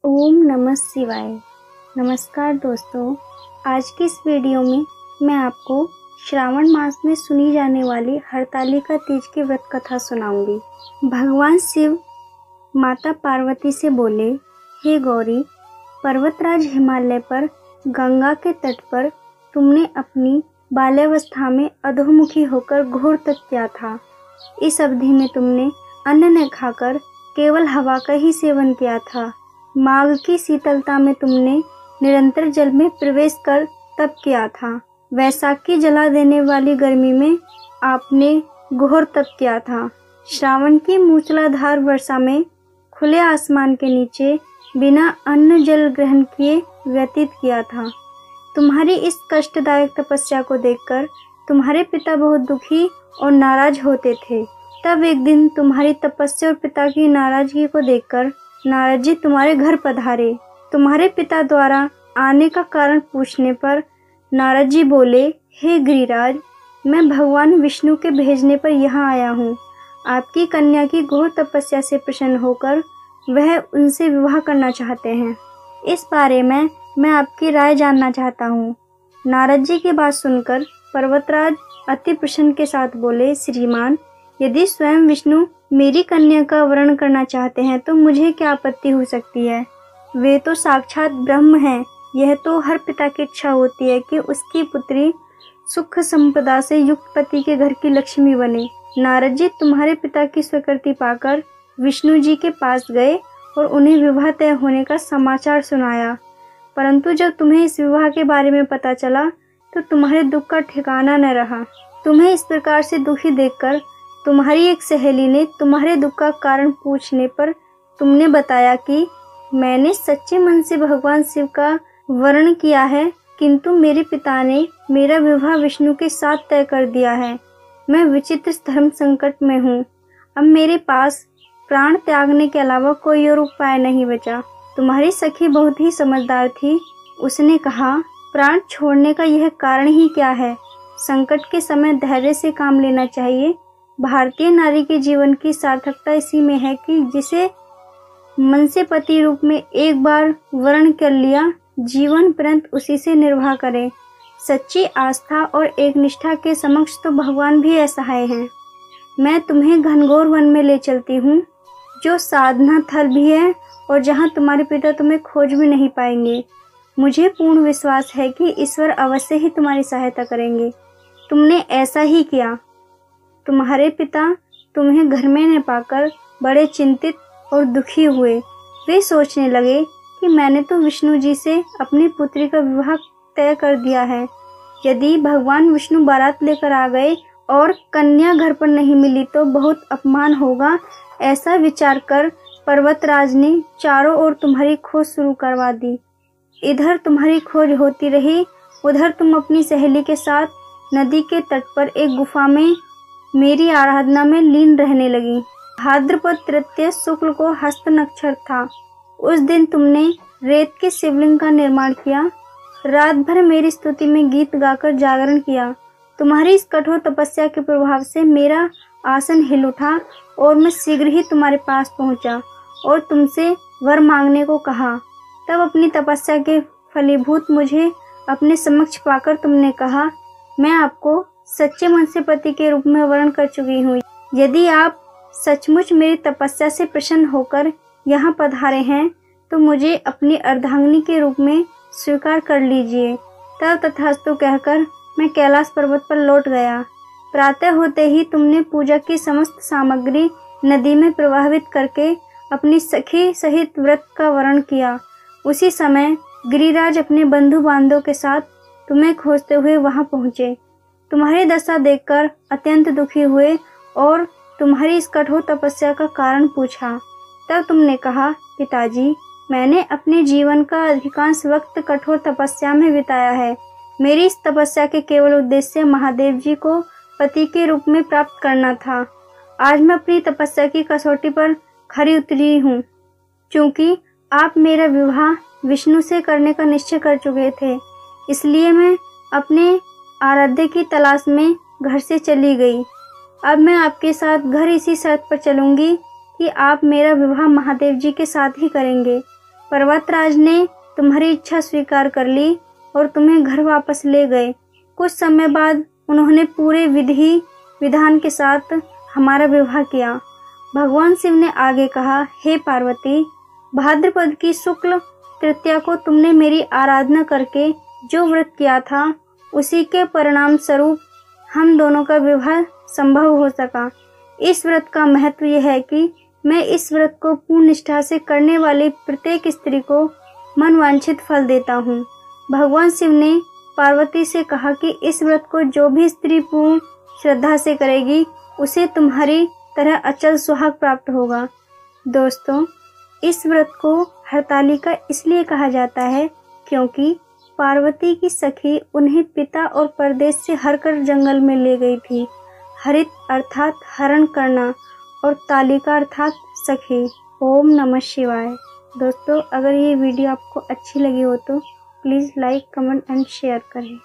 ओम नमः शिवाय। नमस्कार दोस्तों, आज की इस वीडियो में मैं आपको श्रावण मास में सुनी जाने वाली हरतालिका तीज की व्रत कथा सुनाऊंगी। भगवान शिव माता पार्वती से बोले, हे गौरी, पर्वतराज हिमालय पर गंगा के तट पर तुमने अपनी बाल्यावस्था में अधोमुखी होकर घोर तप किया था। इस अवधि में तुमने अन्न न खाकर केवल हवा का ही सेवन किया था। माघ की शीतलता में तुमने निरंतर जल में प्रवेश कर तप किया था। वैशाख की जला देने वाली गर्मी में आपने घोर तप किया था। श्रावण की मूसलाधार वर्षा में खुले आसमान के नीचे बिना अन्न जल ग्रहण किए व्यतीत किया था। तुम्हारी इस कष्टदायक तपस्या को देखकर तुम्हारे पिता बहुत दुखी और नाराज होते थे। तब एक दिन तुम्हारी तपस्या और पिता की नाराजगी को देखकर नारद जी तुम्हारे घर पधारे। तुम्हारे पिता द्वारा आने का कारण पूछने पर नारद जी बोले, हे गिरिराज, मैं भगवान विष्णु के भेजने पर यहाँ आया हूँ। आपकी कन्या की घोर तपस्या से प्रसन्न होकर वह उनसे विवाह करना चाहते हैं। इस बारे में मैं आपकी राय जानना चाहता हूँ। नारद जी की बात सुनकर पर्वतराज अति प्रसन्न के साथ बोले, श्रीमान, यदि स्वयं विष्णु मेरी कन्या का वरण करना चाहते हैं तो मुझे क्या आपत्ति हो सकती है। वे तो साक्षात ब्रह्म हैं। यह तो हर पिता की इच्छा होती है कि उसकी पुत्री सुख संपदा से युक्त पति के घर की लक्ष्मी बने। नारद जी तुम्हारे पिता की स्वीकृति पाकर विष्णु जी के पास गए और उन्हें विवाह तय होने का समाचार सुनाया। परंतु जब तुम्हें इस विवाह के बारे में पता चला तो तुम्हारे दुख का ठिकाना न रहा। तुम्हें इस प्रकार से दुखी देखकर तुम्हारी एक सहेली ने तुम्हारे दुख का कारण पूछने पर तुमने बताया कि मैंने सच्चे मन से भगवान शिव का वर्ण किया है, किंतु मेरे पिता ने मेरा विवाह विष्णु के साथ तय कर दिया है। मैं विचित्र धर्म संकट में हूँ। अब मेरे पास प्राण त्यागने के अलावा कोई और उपाय नहीं बचा। तुम्हारी सखी बहुत ही समझदार थी। उसने कहा, प्राण छोड़ने का यह कारण ही क्या है। संकट के समय धैर्य से काम लेना चाहिए। भारतीय नारी के जीवन की सार्थकता इसी में है कि जिसे मन से पति रूप में एक बार वर्ण कर लिया, जीवन पर्यंत उसी से निर्वाह करे। सच्ची आस्था और एक निष्ठा के समक्ष तो भगवान भी असहाय हैं। मैं तुम्हें घनघोर वन में ले चलती हूँ, जो साधना थल भी है और जहाँ तुम्हारे पिता तुम्हें खोज भी नहीं पाएंगे। मुझे पूर्ण विश्वास है कि ईश्वर अवश्य ही तुम्हारी सहायता करेंगे। तुमने ऐसा ही किया। तुम्हारे पिता तुम्हें घर में न पाकर बड़े चिंतित और दुखी हुए। वे सोचने लगे कि मैंने तो विष्णु जी से अपनी पुत्री का विवाह तय कर दिया है। यदि भगवान विष्णु बारात लेकर आ गए और कन्या घर पर नहीं मिली तो बहुत अपमान होगा। ऐसा विचार कर पर्वतराज ने चारों ओर तुम्हारी खोज शुरू करवा दी। इधर तुम्हारी खोज होती रही, उधर तुम अपनी सहेली के साथ नदी के तट पर एक गुफा में मेरी आराधना में लीन रहने लगी। भाद्रपद तृतीय शुक्ल को हस्त नक्षत्र था। उस दिन तुमने रेत के शिवलिंग का निर्माण किया। रात भर मेरी स्तुति में गीत गाकर जागरण किया। तुम्हारी इस कठोर तपस्या के प्रभाव से मेरा आसन हिल उठा और मैं शीघ्र ही तुम्हारे पास पहुंचा और तुमसे वर मांगने को कहा। तब अपनी तपस्या के फलीभूत मुझे अपने समक्ष पाकर तुमने कहा, मैं आपको सच्चे मन से पति के रूप में वर्ण कर चुकी हूँ। यदि आप सचमुच मेरी तपस्या से प्रसन्न होकर यहाँ पधारे हैं तो मुझे अपनी अर्धांगिनी के रूप में स्वीकार कर लीजिए। तब तथास्तु कहकर मैं कैलाश पर्वत पर लौट गया। प्रातः होते ही तुमने पूजा की समस्त सामग्री नदी में प्रवाहित करके अपनी सखी सहित व्रत का वर्ण किया। उसी समय गिरिराज अपने बंधु बांधवों के साथ तुम्हें खोजते हुए वहां पहुंचे। तुम्हारी दशा देखकर अत्यंत दुखी हुए और तुम्हारी इस कठोर तपस्या का कारण पूछा। तब तुमने कहा, पिताजी, मैंने अपने जीवन का अधिकांश वक्त कठोर तपस्या में बिताया है। मेरी इस तपस्या के केवल उद्देश्य महादेव जी को पति के रूप में प्राप्त करना था। आज मैं अपनी तपस्या की कसौटी पर खरी उतरी हूँ। चूंकि आप मेरा विवाह विष्णु से करने का निश्चय कर चुके थे, इसलिए मैं अपने आराध्य की तलाश में घर से चली गई। अब मैं आपके साथ घर इसी शर्त पर चलूंगी कि आप मेरा विवाह महादेव जी के साथ ही करेंगे। पर्वतराज ने तुम्हारी इच्छा स्वीकार कर ली और तुम्हें घर वापस ले गए। कुछ समय बाद उन्होंने पूरे विधि विधान के साथ हमारा विवाह किया। भगवान शिव ने आगे कहा, हे पार्वती, भाद्रपद की शुक्ल तृतीया को तुमने मेरी आराधना करके जो व्रत किया था, उसी के परिणाम स्वरूप हम दोनों का विवाह संभव हो सका। इस व्रत का महत्व यह है कि मैं इस व्रत को पूर्ण निष्ठा से करने वाली प्रत्येक स्त्री को मनवांछित फल देता हूँ। भगवान शिव ने पार्वती से कहा कि इस व्रत को जो भी स्त्री पूर्ण श्रद्धा से करेगी, उसे तुम्हारी तरह अचल सुहाग प्राप्त होगा। दोस्तों, इस व्रत को हरतालिका इसलिए कहा जाता है क्योंकि पार्वती की सखी उन्हें पिता और परदेश से हरकर जंगल में ले गई थी। हरित अर्थात हरण करना और तालिका अर्थात सखी। ओम नमः शिवाय। दोस्तों, अगर ये वीडियो आपको अच्छी लगी हो तो please like, comment and share करें।